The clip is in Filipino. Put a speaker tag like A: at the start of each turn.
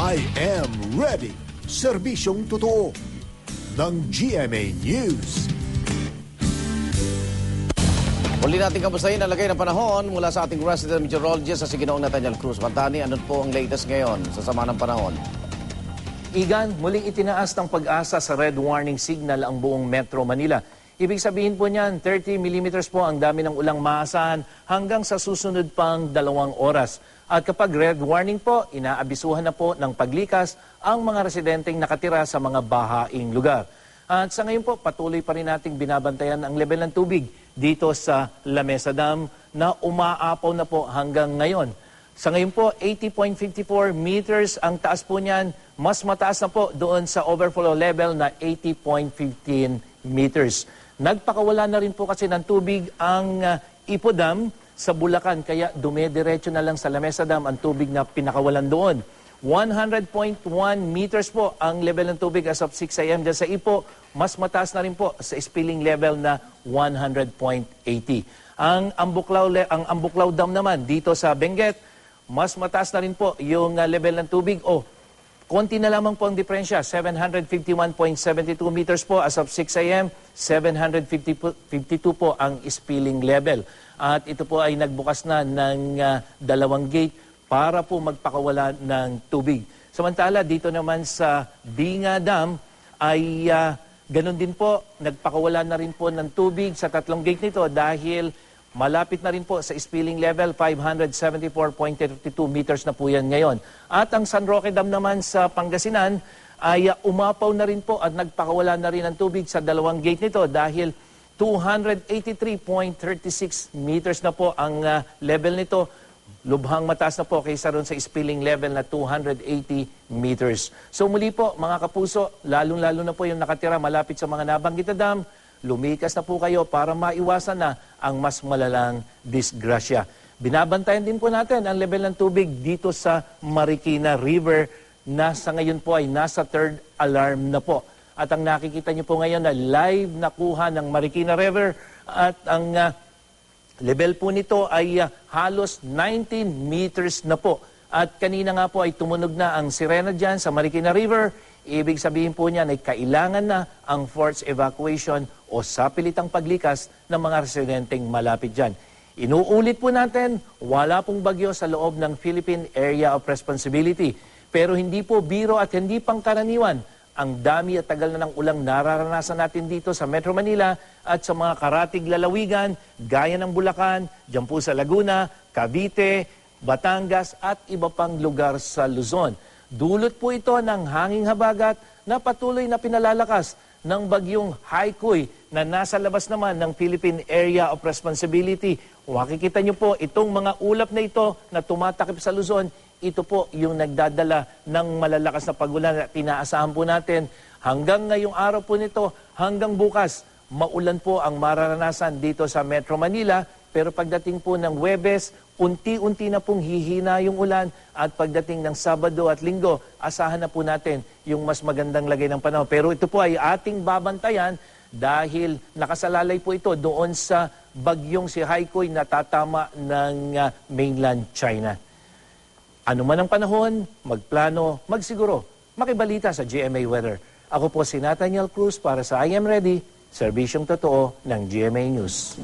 A: I am ready. Serbisyong totoo ng GMA News.
B: Muli natin kamustahin ang lagay ng panahon mula sa ating resident meteorologist sa Ginoong Nathaniel Cruz. Pantani, ano po ang latest ngayon sa sama ng panahon?
C: Igan, muling itinaas ng Pag-asa sa red warning signal ang buong Metro Manila. Ibig sabihin po niyan, 30 mm po ang dami ng ulang maasahan hanggang sa susunod pang 2 oras. At kapag red warning po, inaabisuhan na po ng paglikas ang mga residenteng nakatira sa mga bahaing lugar. At sa ngayon po, patuloy pa rin nating binabantayan ang level ng tubig dito sa La Mesa Dam na umaapaw na po hanggang ngayon. Sa ngayon po, 80.54 meters ang taas po niyan. Mas mataas na po doon sa overflow level na 80.15 meters. Nagpakawala na rin po kasi ng tubig ang Ipo Dam sa Bulacan, kaya dumediretso na lang sa La Mesa Dam ang tubig na pinakawalan doon. 100.1 meters po ang level ng tubig as of 6 a.m. dyan sa Ipo. Mas mataas na rin po sa spilling level na 100.80. Ang Ambuklaw Dam naman dito sa Benguet, mas mataas na rin po yung level ng tubig. Konti na lamang po ang diferensya, 751.72 meters po as of 6 a.m., 752 po ang spilling level. At ito po ay nagbukas na ng 2 gate para po magpakawala ng tubig. Samantala, dito naman sa Binga Dam ay ganun din po, nagpakawala na rin po ng tubig sa 3 gate nito dahil malapit na rin po sa spilling level, 574.32 meters na po yan ngayon. At ang San Roque Dam naman sa Pangasinan ay umapaw na rin po at nagpakawala na rin ng tubig sa 2 gate nito dahil 283.36 meters na po ang level nito. Lubhang mataas na po kaysa ron sa spilling level na 280 meters. So muli po mga kapuso, lalong-lalo na po yung nakatira malapit sa mga nabanggit na dam, lumikas na po kayo para maiwasan na ang mas malalang disgrasya. Binabantayan din po natin ang level ng tubig dito sa Marikina River na sa ngayon po ay nasa 3rd alarm na po. At ang nakikita niyo po ngayon na live na kuha ng Marikina River at ang level po nito ay halos 19 meters na po. At kanina nga po ay tumunog na ang sirena dyan sa Marikina River. Ibig sabihin po niyan ay kailangan na ang forced evacuation o sapilitang paglikas ng mga residenteng malapit dyan. Inuulit po natin, wala pong bagyo sa loob ng Philippine Area of Responsibility. Pero hindi po biro at hindi pangkaraniwan ang dami at tagal na ng ulang nararanasan natin dito sa Metro Manila at sa mga karatig lalawigan, gaya ng Bulacan, dyan po sa Laguna, Cavite, Batangas at iba pang lugar sa Luzon. Dulot po ito ng hanging habagat na patuloy na pinalalakas ng bagyong Haikui na nasa labas naman ng Philippine Area of Responsibility. Makikita niyo po itong mga ulap na ito na tumatakip sa Luzon. Ito po yung nagdadala ng malalakas na pagulan na inaasahan po natin. Hanggang ngayong araw po nito, hanggang bukas, maulan po ang mararanasan dito sa Metro Manila. Pero pagdating po ng Huwebes, unti-unti na pong hihina yung ulan. At pagdating ng Sabado at Linggo, asahan na po natin yung mas magandang lagay ng panahon. Pero ito po ay ating babantayan dahil nakasalalay po ito doon sa bagyong si Haikui na tatama ng mainland China. Ano man ang panahon, magplano, magsiguro, makibalita sa GMA Weather. Ako po si Nathaniel Cruz para sa I Am Ready, serbisyong totoo ng GMA News.